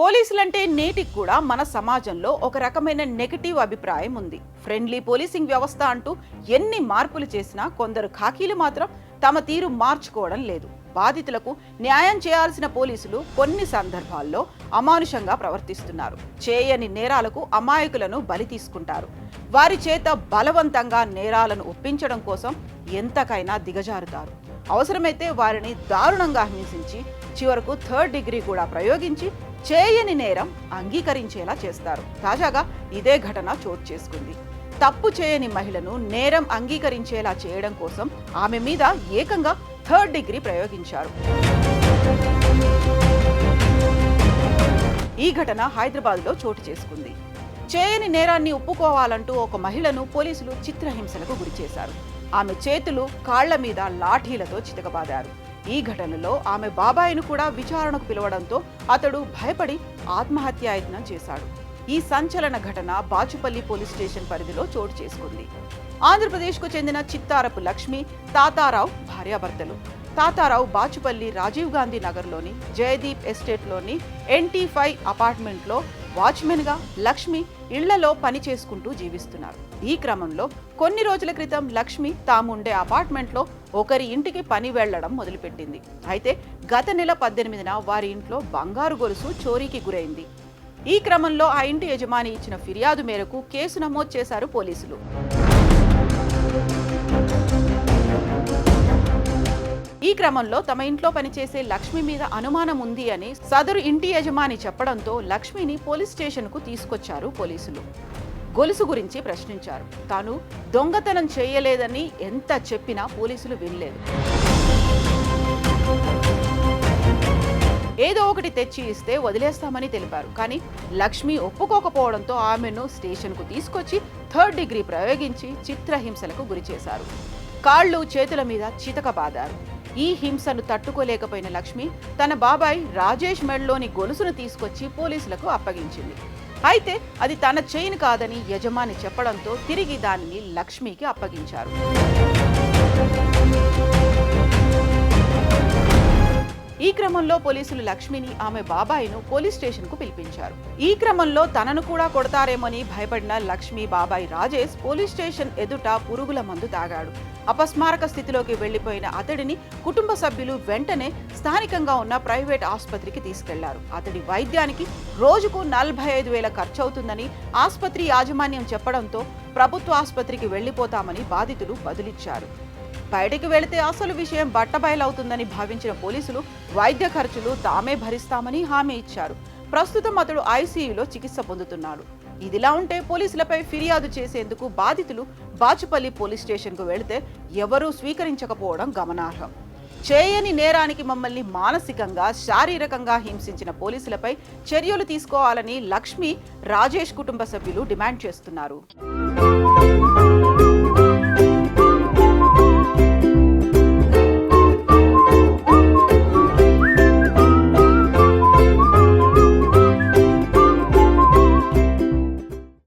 పోలీసులంటే నేటికి కూడా మన సమాజంలో ఒక రకమైన నెగటివ్ అభిప్రాయం ఉంది. ఫ్రెండ్లీ పోలీసింగ్ వ్యవస్థ అంటూ ఎన్ని మార్పులు చేసినా కొందరు ఖాకీలు మాత్రం తమ తీరు మార్చుకోవడం లేదు. బాధితులకు న్యాయం చేయాల్సిన పోలీసులు కొన్ని సందర్భాల్లో అమానుషంగా ప్రవర్తిస్తున్నారు. చేయని నేరాలకు అమాయకులను బలి తీసుకుంటారు. వారి చేత బలవంతంగా నేరాలను ఒప్పించడం కోసం ఎంతకైనా దిగజారుతారు. అవసరమైతే వారిని దారుణంగా హింసించి చివరకు 3rd డిగ్రీ కూడా ప్రయోగించి చేయని నేరం అంగీకరించేలా చేస్తారు. తాజాగా ఇదే ఘటన చోటు చేసుకుంది. తప్పు చేయని మహిళను నేరం అంగీకరించేలా చేయడం కోసం ఆమె మీద ఏకంగా 3rd డిగ్రీ ప్రయోగించారు. ఈ ఘటన హైదరాబాద్లో చోటు చేసుకుంది. చేయని నేరాన్ని ఒప్పుకోవాలంటూ ఒక మహిళను పోలీసులు చిత్రహింసలకు గురిచేశారు. ఆమె చేతులు కాళ్ల మీద లాఠీలతో చితకబాదారు. ఈ ఘటనలో ఆమె బాబాయిను కూడా విచారణకు పిలవడంతో అతడు భయపడి ఆత్మహత్యాయత్నం చేశాడు. ఈ సంచలన ఘటన బాచుపల్లి పోలీస్ స్టేషన్ పరిధిలో చోటు చేసుకుంది. ఆంధ్రప్రదేశ్కు చెందిన చిత్తారపు లక్ష్మి, తాతారావు భార్యాభర్తలు. తాతారావు బాచుపల్లి రాజీవ్ గాంధీ నగర్లోని జయదీప్ ఎస్టేట్లోని NT5 అపార్ట్మెంట్లో వాచ్మెన్గా లక్ష్మి ఇళ్లలో పని చేసుకుంటూ జీవిస్తున్నారు. ఈ క్రమంలో కొన్ని రోజుల క్రితం లక్ష్మి తాముండే అపార్ట్మెంట్లో ఒకరి ఇంటికి పని వెళ్లడం మొదలుపెట్టింది. అయితే గత నెల 18న వారి ఇంట్లో బంగారు గొలుసు చోరీకి గురైంది. ఈ క్రమంలో ఆ ఇంటి యజమాని ఇచ్చిన ఫిర్యాదు మేరకు కేసు నమోదు చేశారు పోలీసులు. ఈ క్రమంలో తమ ఇంట్లో పనిచేసే లక్ష్మి మీద అనుమానం ఉంది అని సదరు ఇంటి యజమాని చెప్పడంతో లక్ష్మిని పోలీస్ స్టేషన్కు తీసుకొచ్చారు పోలీసులు. గొలుసు గురించి ప్రశ్నించారు. తాను దొంగతనం చేయలేదని ఎంత చెప్పినా పోలీసులు వినలేదు. ఏదో ఒకటి తెచ్చి ఇస్తే వదిలేస్తామని తెలిపారు. కానీ లక్ష్మి ఒప్పుకోకపోవడంతో ఆమెను స్టేషన్కు తీసుకొచ్చి 3rd డిగ్రీ ప్రయోగించి చిత్రహింసలకు గురిచేశారు. కాళ్ళు చేతుల మీద చితకబాదారు. ఈ హింసను తట్టుకోలేకపోయిన లక్ష్మి తన బాబాయ్ రాజేష్ మెడలోని గొలుసును తీసుకొచ్చి పోలీసులకు అప్పగించింది. అయితే అది తన చైన్ కాదని యజమాని చెప్పడంతో తిరిగి దానిని లక్ష్మికి అప్పగించారు. ఈ క్రమంలో పోలీసులు లక్ష్మిని, ఆమె బాబాయిను పోలీస్ స్టేషన్కు పిలిపించారు. ఈ క్రమంలో తనను కూడా కొడతారేమని భయపడిన లక్ష్మి బాబాయ్ రాజేష్ పోలీస్ స్టేషన్ ఎదుట పురుగుల మందు తాగాడు. అపస్మారక స్థితిలోకి వెళ్లిపోయిన అతడిని కుటుంబ సభ్యులు వెంటనే స్థానికంగా ఉన్న ప్రైవేట్ ఆసుపత్రికి తీసుకెళ్లారు. అతడి వైద్యానికి రోజుకు 45,000 ఖర్చవుతుందని ఆసుపత్రి యాజమాన్యం చెప్పడంతో ప్రభుత్వ ఆసుపత్రికి వెళ్లిపోతామని బాధితులు బదులిచ్చారు. బయటికి వెళితే అసలు విషయం బట్టబయలవుతుందని భావించిన పోలీసులు వైద్య ఖర్చులు తామే భరిస్తామని హామీ ఇచ్చారు. ప్రస్తుతం అతడు ICUలో చికిత్స పొందుతున్నాడు. ఇదిలా ఉంటే పోలీసులపై ఫిర్యాదు చేసేందుకు బాధితులు బాచుపల్లి పోలీస్ స్టేషన్కు వెళితే ఎవరూ స్వీకరించకపోవడం గమనార్హం. చేయని నేరానికి మమ్మల్ని మానసికంగా, శారీరకంగా హింసించిన పోలీసులపై చర్యలు తీసుకోవాలని లక్ష్మి, రాజేష్ కుటుంబ సభ్యులు డిమాండ్ చేస్తున్నారు.